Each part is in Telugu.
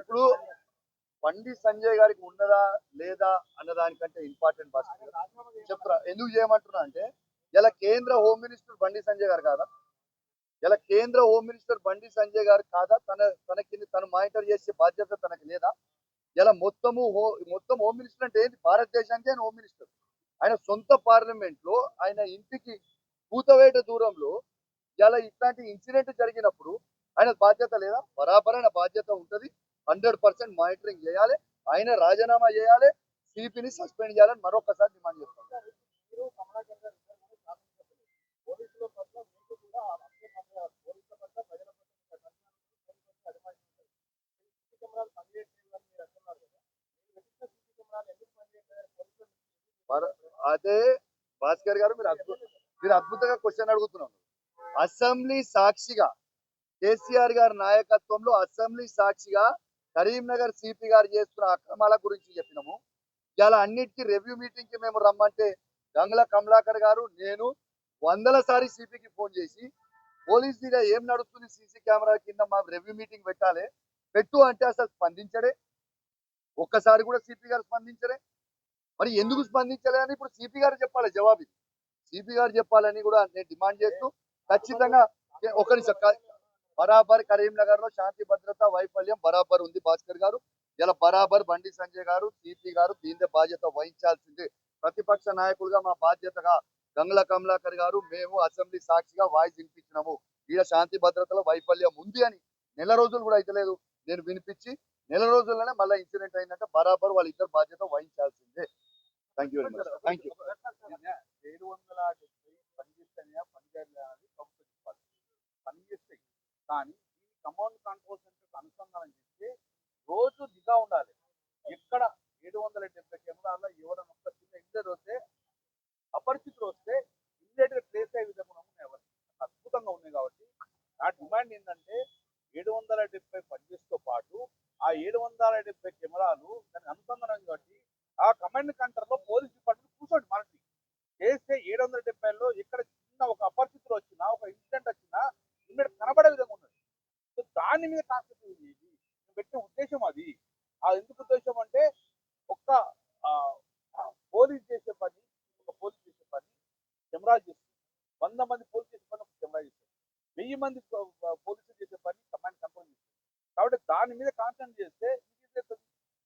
ఇప్పుడు బండి సంజయ్ గారికి ఉన్నదా లేదా అన్న దానికంటే ఇంపార్టెంట్ భాష చెప్తున్నా. ఎందుకు చేయమంటున్నా అంటే ఇలా కేంద్ర హోమ్ మినిస్టర్ బండి సంజయ్ గారు కాదా? ఇలా కేంద్ర హోమ్ మినిస్టర్ బండి సంజయ్ గారు కాదా? తనకి తను మానిటర్ చేసే బాధ్యత తనకి లేదా? ఇలా మొత్తం హోమ్ మినిస్టర్ అంటే ఏంటి? భారతదేశానికి ఆయన హోమ్ మినిస్టర్. ఆయన సొంత పార్లమెంట్ లో ఆయన ఇంటికి కూతవేట దూరంలో ఇలా ఇట్లాంటి ఇన్సిడెంట్ జరిగినప్పుడు ఆయన బాధ్యత లేదా? బరాబర్ ఆయన బాధ్యత ఉంటది. 100% మానిటరింగ్ చేయాలి. ఆయన రాజీనామా చేయాలి. సిపిని సస్పెండ్ చేయాలని మరొకసారి డిమాండ్ చేస్తాం. అదే భాస్కర్ గారు, మీరు అద్భుతంగా క్వశ్చన్ అడుగుతున్నారు. అసెంబ్లీ సాక్షిగా కేసీఆర్ గారి నాయకత్వంలో అసెంబ్లీ సాక్షిగా కరీంనగర్ సిపి గారు చేస్తున్న అక్రమాల గురించి చెప్పినాము. ఇలా అన్నిటికీ రివ్యూ మీటింగ్ కి మేము రమ్మంటే గంగుల కమలాకర్ గారు నేను వందల సారి సిపికి ఫోన్ చేసి పోలీస్ మీద ఏం నడుస్తుంది, సీసీ కెమెరా కింద మా రివ్యూ మీటింగ్ పెట్టాలి, పెట్టు అంటే అసలు స్పందించడే. ఒక్కసారి కూడా సిపి గారు స్పందించరే. మరి ఎందుకు స్పందించలే అని ఇప్పుడు సిపి గారు చెప్పాలి జవాబు. సిపి గారు చెప్పాలని కూడా నేను డిమాండ్ చేస్తూ ఖచ్చితంగా ఒక నిమిషం. బరాబర్ కరీంనగర్ లో శాంతి భద్రత వైఫల్యం బరాబర్ ఉంది భాస్కర్ గారు. ఇలా బరాబర్ బండి సంజయ్ గారు, సిపి గారు దీని బాధ్యత వహించాల్సిందే. ప్రతిపక్ష నాయకులుగా మా బాధ్యతగా గంగుల కమలాకర్ గారు మేము అసెంబ్లీ సాక్షిగా వాయిస్ వినిపించినాము. ఈడ శాంతి భద్రతలో వైఫల్యం ఉంది అని నెల రోజులు కూడా అయితే లేదు. నేను వినిపించి నెల రోజుల్లోనే మళ్ళీ ఇన్సిడెంట్ అయిందంటే బరాబర్ వాళ్ళ ఇద్దరు బాధ్యత వహించాల్సిందే. Thank you very much. Thank you. 770 పనిచేస్తాయా పనిచేయాలి అని ప్రభుత్వం చెప్పాలి. పనిచేస్తాయి కానీ ఈ కమాండ్ కంట్రోల్ సెంటర్ అనుసంధానం చేస్తే రోజు నిఘా ఉండాలి. ఎక్కడ 770 కెమెరాల్లో ఎవరైనా ఒక్క చిన్న ఇంజర్ వస్తే అపరిచితులు వస్తే ఇమ్మీడియట్ గా ట్రేస్ అయ్యే విధంగా ఉన్నాయి. అవన్నీ అద్భుతంగా ఉన్నాయి. కాబట్టి నా డిమాండ్ ఏంటంటే 770 పనిచేస్తూ పాటు ఆ 770 కెమెరాలు దానికి అనుసంధానం కాబట్టి ఆ కమాండ్ కంట్రోల్ లో పోలీస్ డిపార్ట్మెంట్ కూర్చోండి మనకి చేస్తే 770లో ఎక్కడ చిన్న ఒక అపరిచితులు వచ్చినా ఒక ఇన్సిడెంట్ వచ్చినా ఇమ్మీడియట్ కనబడే విధంగా ఉన్నది. సో దాని మీద కాన్సెప్ట్ పెట్టిన ఉద్దేశం అది. ఆ ఎందుకు ఉద్దేశం అంటే ఒక్క పోలీస్ చేసే పని, ఒక పోలీస్ చేసే పని కెమెరా చేస్తుంది. 100 మంది పోలీస్ చేసే పని ఒక కెమెరా చేస్తుంది. 1000 మంది పోలీసులు చేసే పని కమాండ్ కంట్రోల్ చేస్తుంది. కాబట్టి దాని మీద కాన్సన్ట్రేట్ చేస్తే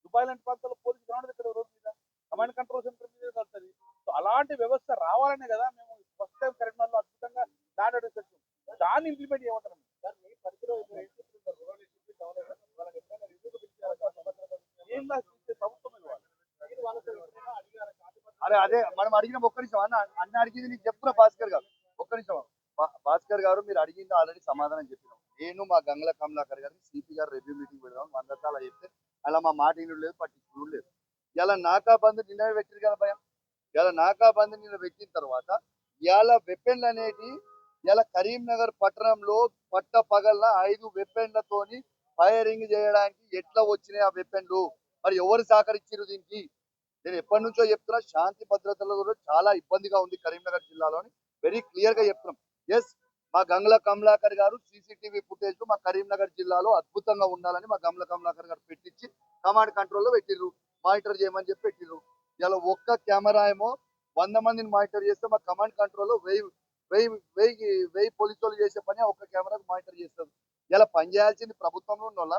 దుబాయ్ లాంటి ప్రాంతాల్లో పోలీసు రావడం ఇక్కడ రోడ్డు మీద కమాండ్ కంట్రోల్ సెంటర్ మీద కలుగుతుంది. సో అలాంటి వ్యవస్థ రావాలనే కదా మేము ఫస్ట్ టైం కరీంనగర్లో అద్భుతంగా స్టాండర్డ్ వచ్చాం. దాన్ని ఇంప్లిమెంట్ చేయమంటారు. అరే అదే మనం అడిగిన ఒక్క నిమిషం అన్న అడిగింది నీకు చెప్తున్నా భాస్కర్ గారు. ఒక్క నిమిషం భాస్కర్ గారు, మీరు అడిగింది ఆల్రెడీ సమాధానం చెప్పినాం. నేను మా గంగుల కమలాకర్ గారికి సిపి గారు రివ్యూ మీటింగ్ పెడదాం 100 సార్లు చెప్తే అలా మా మాట ఇల్లు లేదు, పట్టించుకోవడం లేదు. ఇలా నాకా బంధు నిన్న పెట్టిరు కదా భయం. ఇలా నాకా బంధు నిన్న పెట్టిన తర్వాత ఇలా వెపెన్లు అనేటి ఇలా కరీంనగర్ పట్టణంలో పట్ట పగల 5 వెపెన్లతోని ఫైరింగ్ చేయడానికి ఎట్లా వచ్చినాయి ఆ వెపెన్లు? మరి ఎవరు సహకరించారు దీనికి? నేను ఎప్పటి నుంచో చెప్తున్నా, శాంతి భద్రతలో కూడా చాలా ఇబ్బందిగా ఉంది కరీంనగర్ జిల్లాలోని. వెరీ క్లియర్ గా చెప్తున్నాం. ఎస్, మా గంగుల కమలాకర్ గారు సీసీటీవీ ఫుటేజ్ మా కరీంనగర్ జిల్లాలో అద్భుతంగా ఉండాలని మా గంగుల కమలాకర్ గారు పెట్టించి కమాండ్ కంట్రోల్లో పెట్టిర్రు, మానిటర్ చేయమని చెప్పి పెట్టిర్రు. ఇలా ఒక్క కెమెరా ఏమో 100 మందిని మానిటర్ చేస్తే మా కమాండ్ కంట్రోల్లో 1000 పోలీసు వాళ్ళు చేసే పని ఒక్క కెమెరాకు మానిటర్ చేస్తారు. ఇలా పని చేయాల్సింది ప్రభుత్వంలో ఉన్న వాళ్ళ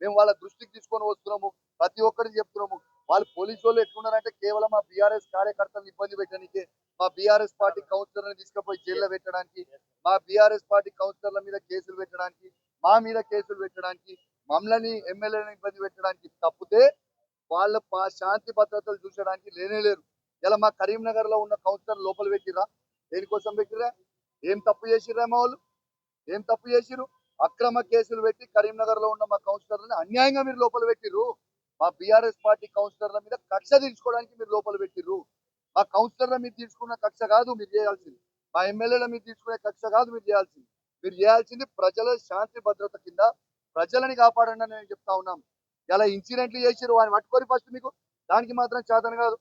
మేము వాళ్ళ దృష్టికి తీసుకొని వస్తున్నాము. ప్రతి ఒక్కరికి చెప్తున్నాము. వాళ్ళు పోలీసు వాళ్ళు ఎట్లున్నారంటే కేవలం మా బీఆర్ఎస్ కార్యకర్తలను ఇబ్బంది పెట్టడానికి, మా బీఆర్ఎస్ పార్టీ కౌన్సిలర్ని తీసుకుపోయి జైల్లో పెట్టడానికి, మా బీఆర్ఎస్ పార్టీ కౌన్సిలర్ల మీద కేసులు పెట్టడానికి, మా మీద కేసులు పెట్టడానికి, మమ్మల్ని ఎమ్మెల్యేలను ఇబ్బంది పెట్టడానికి తప్పితే వాళ్ళ శాంతి భద్రతలు చూసడానికి లేరు. ఇలా మా కరీంనగర్ లో ఉన్న కౌన్సిలర్ లోపల పెట్టిరా? దేనికోసం పెట్టిరా? ఏం తప్పు చేసిర్రా? మా వాళ్ళు ఏం తప్పు చేసిరు? అక్రమ కేసులు పెట్టి కరీంనగర్ లో ఉన్న మా కౌన్సిలర్లని అన్యాయంగా మీరు లోపల పెట్టిర్రు. మా బీఆర్ఎస్ పార్టీ కౌన్సిలర్ల మీద కక్ష తీర్చుకోవడానికి మీరు లోపల పెట్టిర్రు. మా కౌన్సిలర్ల మీద తీసుకున్న కక్ష కాదు మీరు చేయాల్సింది. మా ఎమ్మెల్యేల మీద తీసుకునే కక్ష కాదు మీరు చేయాల్సింది. మీరు చేయాల్సింది ప్రజల శాంతి భద్రత కింద ప్రజలని కాపాడండి అని నేను చెప్తా ఉన్నాం. ఇలా ఇన్సిడెంట్లు చేసిరు అని పట్టుకొని ఫస్ట్ మీకు దానికి మాత్రం చేతన కాదు.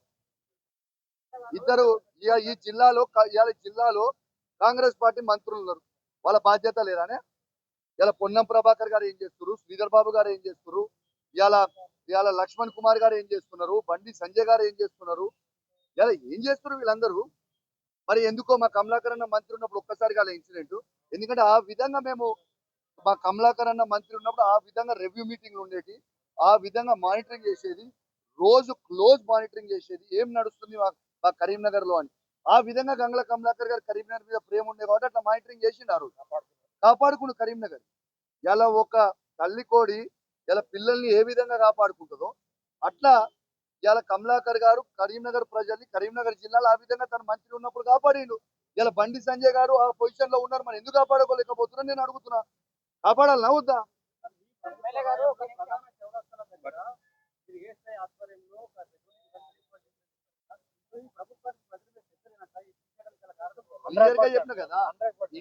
ఇద్దరు ఈ జిల్లాలో కాంగ్రెస్ పార్టీ మంత్రులు ఉన్నారు. వాళ్ళ బాధ్యత లేదానే? ఇలా పొన్నం ప్రభాకర్ గారు ఏం చేస్తారు, శ్రీధర్ బాబు గారు ఏం చేస్తారు, ఇవాళ ఇవాళ లక్ష్మణ్ కుమార్ గారు ఏం చేస్తున్నారు, బండి సంజయ్ గారు ఏం చేస్తున్నారు, ఇలా ఏం చేస్తున్నారు వీళ్ళందరూ. మరి ఎందుకో మా కమలాకర్ అన్న మంత్రి ఉన్నప్పుడు ఒక్కసారి కాలే ఇన్సిడెంట్. ఎందుకంటే ఆ విధంగా మేము మా కమలాకర్ అన్న మంత్రి ఉన్నప్పుడు ఆ విధంగా రివ్యూ మీటింగ్లు ఉండేటి, ఆ విధంగా మానిటరింగ్ చేసేది, రోజు క్లోజ్ మానిటరింగ్ చేసేది ఏం నడుస్తుంది మా కరీంనగర్ లో అని. ఆ విధంగా గంగుల కమలాకర్ గారు కరీంనగర్ మీద ప్రేమ ఉండే కాబట్టి అట్లా మానిటరింగ్ చేసిండారు, కాపాడుకుండు కరీంనగర్. ఇలా ఒక తల్లి కోడి ఇలా పిల్లల్ని ఏ విధంగా కాపాడుకుంటుందో అట్లా ఇలా కమలాకర్ గారు కరీంనగర్ ప్రజల్ని కరీంనగర్ జిల్లాలో ఆ విధంగా తన మంత్రి ఉన్నప్పుడు కాపాడిండు. ఇలా బండి సంజయ్ గారు ఆ పొజిషన్ లో ఉన్నారు, మరి ఎందుకు కాపాడుకోలేకపోతున్నా నేను అడుగుతున్నా. కాపాడాలనా వద్దా? ఎమ్మెల్యే గారు ఒక ప్రధాన చౌరస్తాల దగ్గర మీరు ఏఎస్ఐ ఆధ్వర్యంలో ఒక ప్రభుత్వానికి ప్రజలు చెప్పినట్టు ఈ శిక్షణ గల కారణం క్లియర్ గా చెప్పిన కదా,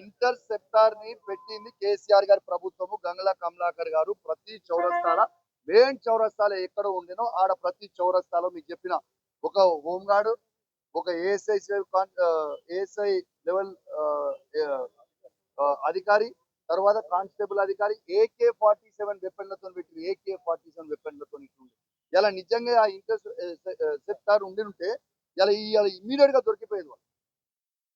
ఇంటర్ సెక్టార్ ని పెట్టింది కేసీఆర్ గారి ప్రభుత్వము. గంగుల కమలాకర్ గారు ప్రతి చౌరస్తాల మెయిన్ చౌరస్తాల ఎక్కడ ఉండినో ఆడ ప్రతి చౌరస్తాలో మీకు చెప్పిన ఒక హోంగార్డ్, ఒక ఏఎస్ఐ లెవెల్ అధికారి, తర్వాత కానిస్టేబుల్ అధికారి AK-47 వెపన్లతో పెట్టి AK-47 వెపన్లతో ఇట్లుంది. ఇలా నిజంగా ఆ ఇంటర్ సెక్టార్ ఉండి ఉంటే ఇలా ఇమీడియట్ గా దొరికిపోయేది వాళ్ళు.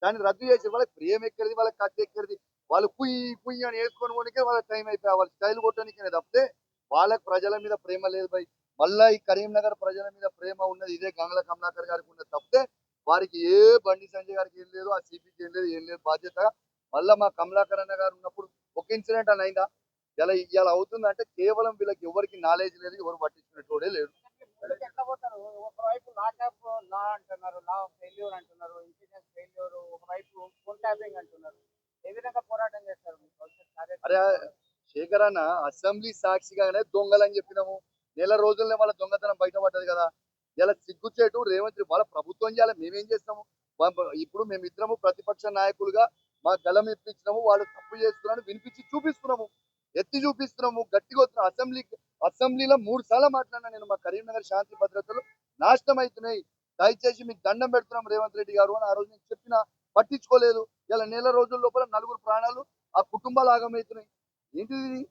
దాన్ని రద్దు చేసి వాళ్ళకి ప్రేమ ఎక్కడిది, వాళ్ళకి కత్తి ఎక్కడిది, వాళ్ళు కుయ్యి కుయ్యి అని వేసుకొని పోనీకే వాళ్ళ టైం అయిపోయి వాళ్ళ స్టైల్ కొట్టడానికే తప్పితే వాళ్ళకి ప్రజల మీద ప్రేమ లేదు భయ్. మళ్ళా ఈ కరీంనగర్ ప్రజల మీద ప్రేమ ఉన్నది ఇదే గంగుల కమలాకర్ గారికి ఉన్నది తప్పితే వారికి ఏ బండి సంజయ్ గారికి ఏం లేదు, ఆ సిపికి ఏం లేదు బాధ్యత. మళ్ళా మా కమలాకర్ అన్న గారు ఉన్నప్పుడు ఒక ఇన్సిడెంట్ అని అయిందా? ఇలా అవుతుందంటే కేవలం వీళ్ళకి ఎవరికి నాలెడ్జ్ లేదు, ఎవరు పట్టించుకునేటోడే లేడు. ముందుకు ఎట్లా పోతారు? ఒకవైపు లాకప్ లా అంటున్నారు, లా ఫెయిల్యూర్ అంటున్నారు, ఇంటెలిజెన్స్ ఫెయిల్యూర్, ఒకవైపు ఫోన్ ట్యాపింగ్ అంటున్నారు. ఏ విధంగా పోరాటం చేస్తారు మీ భవిష్యత్ అరే కార్యాచరణ? శేఖర్ అన్న, అసెంబ్లీ సాక్షిగానే దొంగలని చెప్పినాము. నెల రోజుల్లో వాళ్ళ దొంగతనం బయటపడ్డది కదా. ఇలా సిగ్గుచేటు రేవంత్ వాళ్ళ ప్రభుత్వం చేయాలి, మేమేం చేస్తాము. ఇప్పుడు మేమిద్దరము ప్రతిపక్ష నాయకులుగా మా గలం ఎత్తిచ్చినాము, వాళ్ళు తప్పు చేస్తున్నారని వినిపించి చూపిస్తున్నాము, ఎత్తి చూపిస్తున్నాము, గట్టిగా వస్తున్నాం. అసెంబ్లీలో 3 సార్లు మాట్లాడినా నేను, మా కరీంనగర్ శాంతి భద్రతలు నాశనం అవుతున్నాయి, దయచేసి మీకు దండం పెడుతున్నాం రేవంత్ రెడ్డి గారు అని ఆ రోజు నేను చెప్పినా, పట్టించుకోలేదు. ఇలా నెల రోజుల లోపల 4 ప్రాణాలు ఆ కుటుంబాలు ఆగమవుతున్నాయి. ఏంటిది ఇది?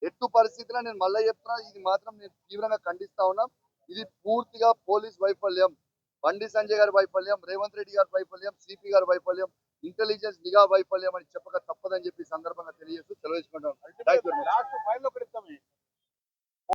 ఎట్టు పరిస్థితిలో నేను మళ్ళీ చెప్తున్నా, ఇది మాత్రం నేను తీవ్రంగా ఖండిస్తా ఉన్నా. ఇది పూర్తిగా పోలీస్ వైఫల్యం, బండి సంజయ్ గారి వైఫల్యం, రేవంత్ రెడ్డి గారి వైఫల్యం, సిపి గారి వైఫల్యం, ఇంటెలిజెన్స్ నిఘా వైఫల్యం అని చెప్పక తప్పదని చెప్పి ఈ సందర్భంగా తెలియజేస్తూ సెలవు తీసుకుంటాను. Thank you very much. Last final ఒకటి ఇస్తాం.